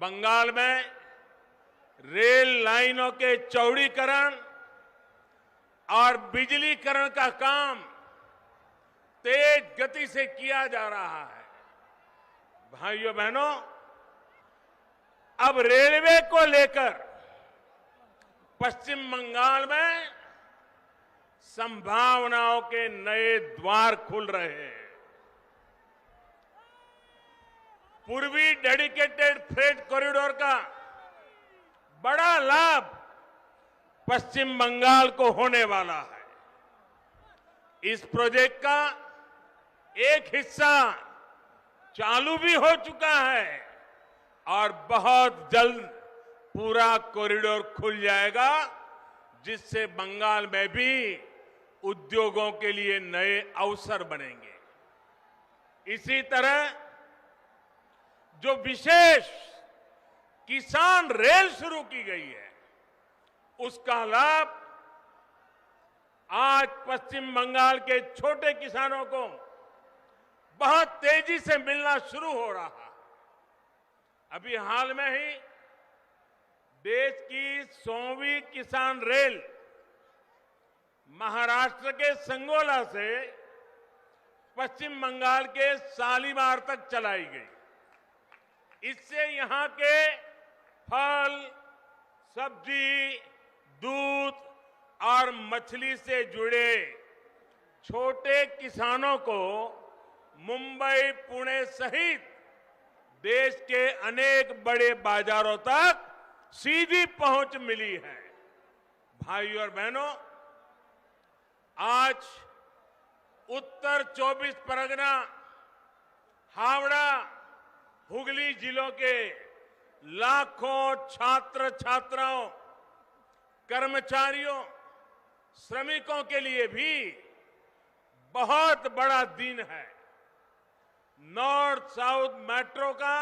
बंगाल में रेल लाइनों के चौड़ीकरण और बिजलीकरण का काम तेज गति से किया जा रहा है। भाइयों बहनों, अब रेलवे को लेकर पश्चिम बंगाल में संभावनाओं के नए द्वार खुल रहे हैं। पूर्वी डेडिकेटेड फ्रेट कॉरिडोर का बड़ा लाभ पश्चिम बंगाल को होने वाला है। इस प्रोजेक्ट का एक हिस्सा चालू भी हो चुका है और बहुत जल्द पूरा कॉरिडोर खुल जाएगा, जिससे बंगाल में भी उद्योगों के लिए नए अवसर बनेंगे। इसी तरह जो विशेष किसान रेल शुरू की गई है, उसका लाभ आज पश्चिम बंगाल के छोटे किसानों को बहुत तेजी से मिलना शुरू हो रहा है। अभी हाल में ही देश की 100वीं किसान रेल महाराष्ट्र के संगोला से पश्चिम बंगाल के शालीमार तक चलाई गई। इससे यहां के फल, सब्जी, दूध और मछली से जुड़े छोटे किसानों को मुंबई, पुणे सहित देश के अनेक बड़े बाजारों तक सीधी पहुंच मिली है। भाइयों और बहनों, आज उत्तर 24 परगना, हावड़ा, हुगली जिलों के लाखों छात्र छात्राओं, कर्मचारियों, श्रमिकों के लिए भी बहुत बड़ा दिन है। नॉर्थ साउथ मेट्रो का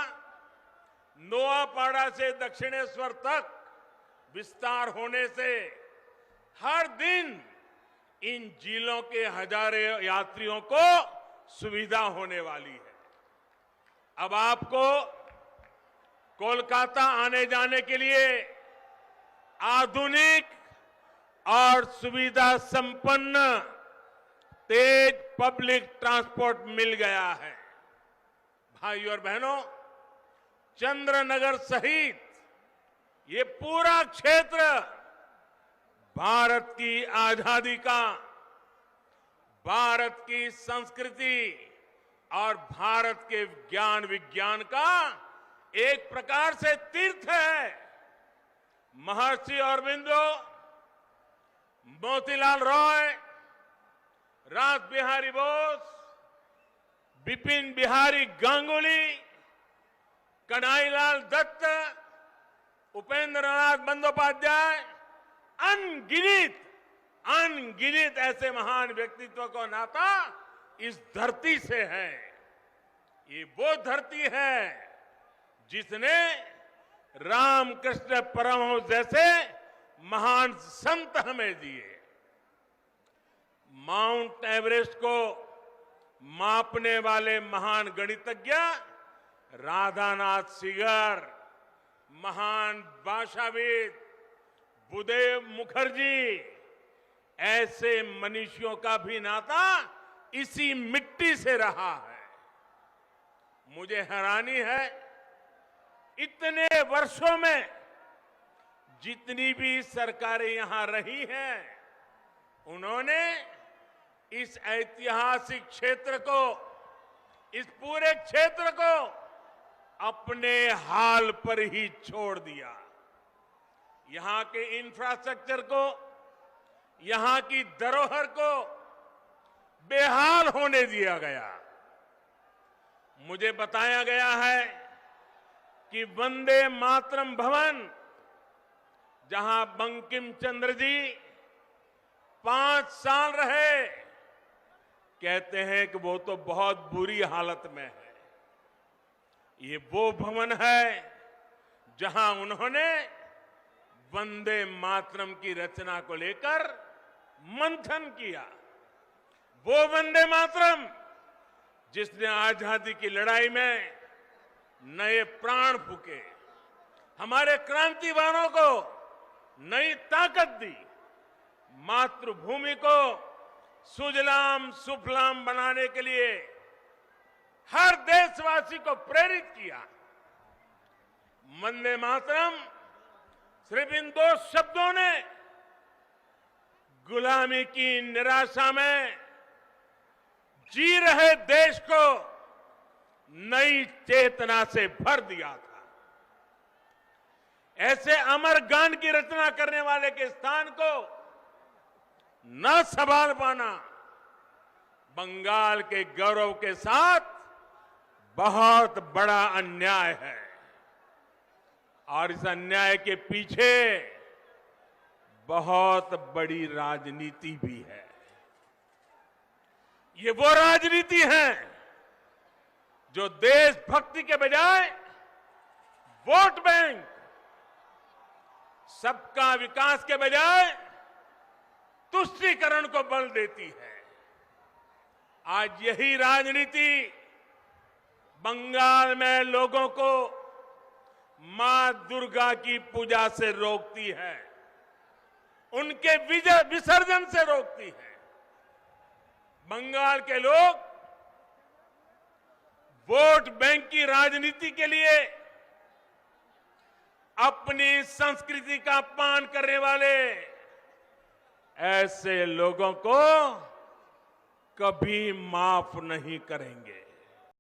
नोआपाड़ा से दक्षिणेश्वर तक विस्तार होने से हर दिन इन जिलों के हजारों यात्रियों को सुविधा होने वाली है। अब आपको कोलकाता आने जाने के लिए आधुनिक और सुविधा संपन्न तेज पब्लिक ट्रांसपोर्ट मिल गया है। भाइयों और बहनों, चंद्रनगर सहित ये पूरा क्षेत्र भारत की आजादी का, भारत की संस्कृति और भारत के ज्ञान विज्ञान का एक प्रकार से तीर्थ है। महर्षि अरबिंदो, मोतीलाल रॉय, रास बिहारी बोस, बिपिन बिहारी गांगुली, कन्हैयालाल दत्त, उपेंद्र नाथ बंदोपाध्याय, अनगिनत ऐसे महान व्यक्तित्व का नाता इस धरती से है। ये वो धरती है जिसने रामकृष्ण परमहंस जैसे महान संत हमें दिए। माउंट एवरेस्ट को मापने वाले महान गणितज्ञ राधानाथ सिगर, महान भाषाविद बुद्धदेव मुखर्जी, ऐसे मनुष्यों का भी नाता इसी मिट्टी से रहा है। मुझे हैरानी है, इतने वर्षों में जितनी भी सरकारें यहां रही हैं, उन्होंने इस ऐतिहासिक क्षेत्र को, इस पूरे क्षेत्र को अपने हाल पर ही छोड़ दिया। यहां के इंफ्रास्ट्रक्चर को, यहां की धरोहर को बेहाल होने दिया गया। मुझे बताया गया है कि वंदे मातरम भवन, जहां बंकिम चंद्र जी 5 साल रहे, कहते हैं कि वो तो बहुत बुरी हालत में है। ये वो भवन है जहां उन्होंने वंदे मातरम की रचना को लेकर मंथन किया। वो वंदे मातरम जिसने आजादी की लड़ाई में नए प्राण फूके। हमारे क्रांतिवानों को नई ताकत दी, मातृभूमि को सुजलाम सुफलाम बनाने के लिए हर देशवासी को प्रेरित किया। वंदे मातरम सिर्फ इन 2 शब्दों ने गुलामी की निराशा में जी रहे देश को नई चेतना से भर दिया था। ऐसे अमर गान की रचना करने वाले के स्थान को न संभाल पाना बंगाल के गौरव के साथ बहुत बड़ा अन्याय है और इस अन्याय के पीछे बहुत बड़ी राजनीति भी है। ये वो राजनीति है जो देशभक्ति के बजाय वोट बैंक, सबका विकास के बजाय तुष्टीकरण को बल देती है। आज यही राजनीति बंगाल में लोगों को मां दुर्गा की पूजा से रोकती है, उनके विसर्जन से रोकती है। बंगाल के लोग वोट बैंक की राजनीति के लिए अपनी संस्कृति का अपमान करने वाले ऐसे लोगों को कभी माफ नहीं करेंगे।